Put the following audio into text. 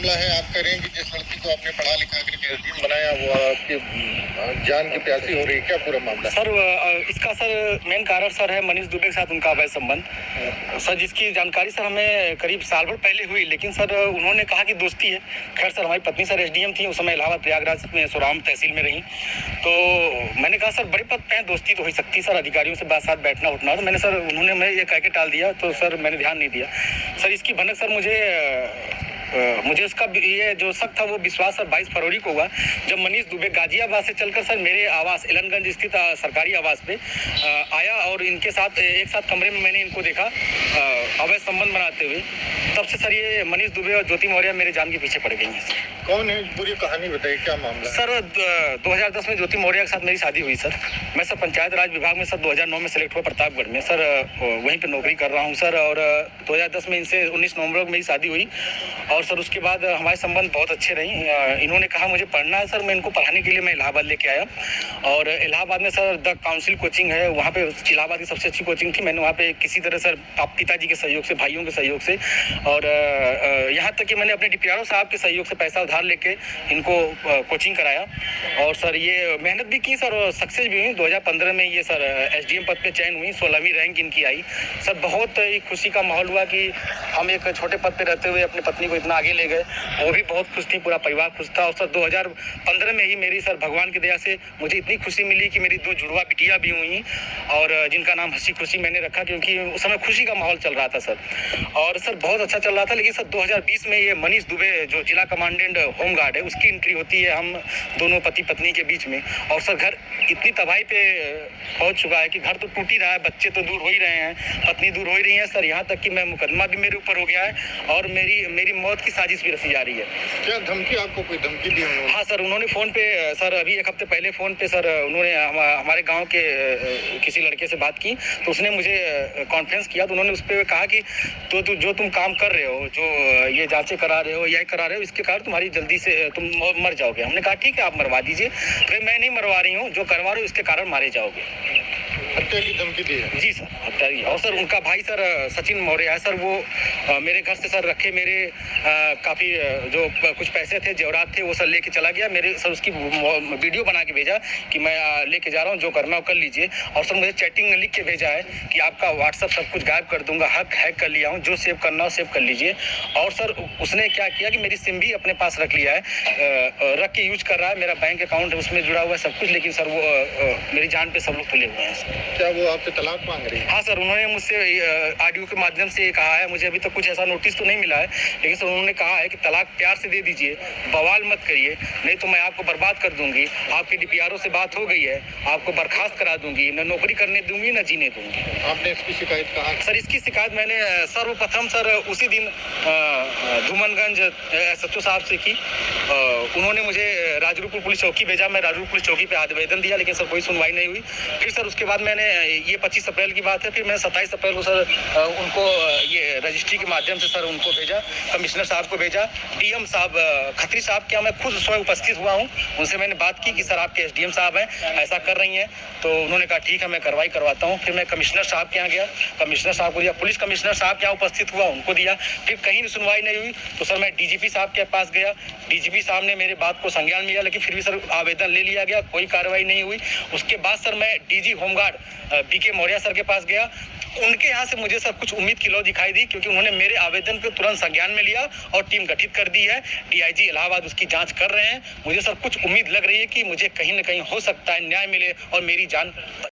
मामला है? आप कह रहे हैं कि जिस लड़की को आपने पढ़ा लिखा करके एसडीएम बनाया वो आपके जान की प्यासी हो रही है, क्या पूरा मामला? सर इसका सर मेन कारण सर है मनीष दुबे के साथ उनका अवैध संबंध। सर जिसकी जानकारी सर हमें करीब साल भर पहले हुई, लेकिन सर उन्होंने कहा कि दोस्ती है। खैर सर हमारी पत्नी सर एसडीएम थी, उस समय इलाहाबाद प्रयागराज में सोराम तहसील में रही। तो मैंने कहा सर बड़े पद पे दोस्ती तो हो सकती है सर, अधिकारियों से बात साथ बैठना उठना। तो मैंने सर उन्होंने मैं ये कह के टाल दिया, तो सर मैंने ध्यान नहीं दिया। सर इसकी भनक सर मुझे उसका ये जो शक था वो विश्वास सर 22 फरवरी को हुआ, जब मनीष दुबे गाजियाबाद से चलकर सर मेरे आवास एलनगंज स्थित सरकारी आवास पे आया और इनके साथ एक साथ कमरे में मैंने इनको देखा अवैध संबंध बनाते हुए। तब से सर ये मनीष दुबे और ज्योति मौर्य मेरे जान के पीछे पड़ गई हैं। कौन है? पूरी कहानी बताइए, क्या मामला? सर 2010 में ज्योति मौर्य के साथ मेरी शादी हुई सर। मैं सर पंचायत राज विभाग में सर 2009 में सेलेक्ट हुआ प्रतापगढ़ में सर, वहीं पे नौकरी कर रहा हूँ सर। और 2010 में इनसे 19 नवंबर को मेरी शादी हुई और सर उसके बाद हमारे संबंध बहुत अच्छे रहे। इन्होंने कहा मुझे पढ़ना है सर, मैं इनको पढ़ाने के लिए मैं इलाहाबाद लेके आया। और इलाहाबाद में सर द काउंसिल कोचिंग है, वहाँ पे इलाहाबाद की सबसे अच्छी कोचिंग थी। मैंने वहाँ पे किसी तरह सर पिताजी के सहयोग से, भाइयों के सहयोग से और यहाँ तक कि मैंने अपने डीपीआरओ साहब के सहयोग से पैसा उधार लेके इनको कोचिंग कराया। और सर ये मेहनत भी की सर और सक्सेस भी हुई। 2015 में ये सर एसडीएम पद पे चयन हुई, 16वीं रैंक इनकी आई। सर बहुत ही खुशी का माहौल हुआ कि हम एक छोटे पद पे रहते हुए अपनी पत्नी को इतना आगे ले गए। वो भी बहुत खुश थी, पूरा परिवार खुश था। और सर 2015 में ही मेरी सर भगवान की दया से मुझे इतनी खुशी मिली कि मेरी 2 जुड़वा बिटिया भी हुई और जिनका नाम हंसी खुशी मैंने रखा, क्योंकि उस समय खुशी का माहौल चल रहा था सर। और सर बहुत अच्छा चल रहा था। लेकिन सर 2020 में ये मनीष दुबे जो जिला कमांडेंट होमगार्ड है उसकी एंट्री होती है हम दोनों पति पत्नी के बीच में। और सर घर इतनी तबाही पे पहुंच चुका है कि घर तो टूट ही रहा है, बच्चे तो दूर हो ही रहे हैं, पत्नी दूर हो ही रही है सर। यहाँ तक कि मैं मुकदमा भी मेरे ऊपर हो गया है और मेरी मौत की साजिश भी रची जा रही है। क्या धमकी, आपको कोई धमकी दी उन्होंने? हाँ सर, उन्होंने फ़ोन पे सर अभी 1 हफ्ते पहले फ़ोन पे सर उन्होंने हमारे गांव के किसी लड़के से बात की, तो उसने मुझे कॉन्फ्रेंस किया। तो उन्होंने उस पर कहा कि तो जो तुम काम कर रहे हो, जो ये जांचें करा रहे हो, यह करा रहे हो, इसके कारण तुम्हारी जल्दी से तुम मर जाओगे। हमने कहा ठीक है आप मरवा दीजिए। फिर मैं नहीं मरवा रही हूँ, जो करवा रही हूँ इसके कारण मारे जाओगे। हत्या की धमकी दी है? जी सर, हत्या की। और सर उनका भाई सर सचिन मौर्य है सर, वो मेरे घर से सर रखे मेरे काफ़ी जो कुछ पैसे थे, जेवरात थे, वो सर लेके चला गया। मेरे सर उसकी वीडियो बना के भेजा कि मैं लेके जा रहा हूँ, जो करना हो कर लीजिए। और सर मुझे चैटिंग में लिख के भेजा है कि आपका व्हाट्सअप सब कुछ गायब कर दूंगा, हैक कर लिया हूँ, जो सेव करना हो सेव कर लीजिए। और सर उसने क्या किया कि मेरी सिम भी अपने पास रख लिया है, रख के यूज कर रहा है। मेरा बैंक अकाउंट है उसमें जुड़ा हुआ है सब कुछ, लेकिन सर वो मेरी जान पे सब लोग तुले हुए हैं सर। क्या वो आपसे तलाक मांग रही है? हाँ सर, उन्होंने मुझसे ऑडियो के माध्यम से कहा है, मुझे अभी तक कुछ ऐसा नोटिस तो नहीं मिला है, लेकिन सर उन्होंने कहा है कि तलाक प्यार से दे दीजिए, बवाल मत करिए, नहीं तो मैं आपको बर्बाद कर दूंगी। आपके डीपीआरओ से बात हो गई है, आपको बर्खास्त करा दूंगी, न नौकरी करने दूंगी न जीने दूंगी। आपने इसकी शिकायत कहाँ? सर इसकी शिकायत मैंने सर्वप्रथम सर उसी दिन धूमनगंज SHO साहब से की। उन्होंने मुझे राजरूपुर पुलिस चौकी भेजा, मैं राजरूपुर पुलिस चौकी पे आवेदन दिया, लेकिन सर कोई सुनवाई नहीं हुई। फिर सर उसके बाद मैंने ये 25 अप्रैल की बात है, फिर मैंने 27 अप्रैल को सर उनको ये रजिस्ट्री के माध्यम से सर उनको भेजा, कमिश्नर साहब को भेजा, डीएम साहब खत्री साहब के यहाँ मैं खुद स्वयं उपस्थित हुआ हूँ। उनसे मैंने बात की कि सर आपके एसडीएम साहब हैं, ऐसा कर रही हैं। तो उन्होंने कहा ठीक है मैं कार्रवाई करवाता हूँ। फिर मैं कमिश्नर साहब के यहाँ गया, कमिश्नर साहब को दिया, पुलिस कमिश्नर साहब के यहाँ उपस्थित हुआ, उनको दिया। फिर कहीं भी सुनवाई नहीं हुई तो सर मैं डीजीपी साहब के पास गया, डीजीपी साहब ने मेरे बात को संज्ञान में लिया, लेकिन फिर भी सर आवेदन ले लिया गया, कोई कार्रवाई नहीं हुई। उसके बाद सर मैं DG home guard BK Maurya sir के पास गया। उनके यहाँ से मुझे सर कुछ उम्मीद की लौ दिखाई दी, क्योंकि उन्होंने मेरे आवेदन को तुरंत संज्ञान में लिया और टीम गठित कर दी है। DIG इलाहाबाद उसकी जांच कर रहे हैं। मुझे सर कुछ उम्मीद लग रही है कि मुझे कहीं ना कहीं हो सकता है न्याय मिले और मेरी जान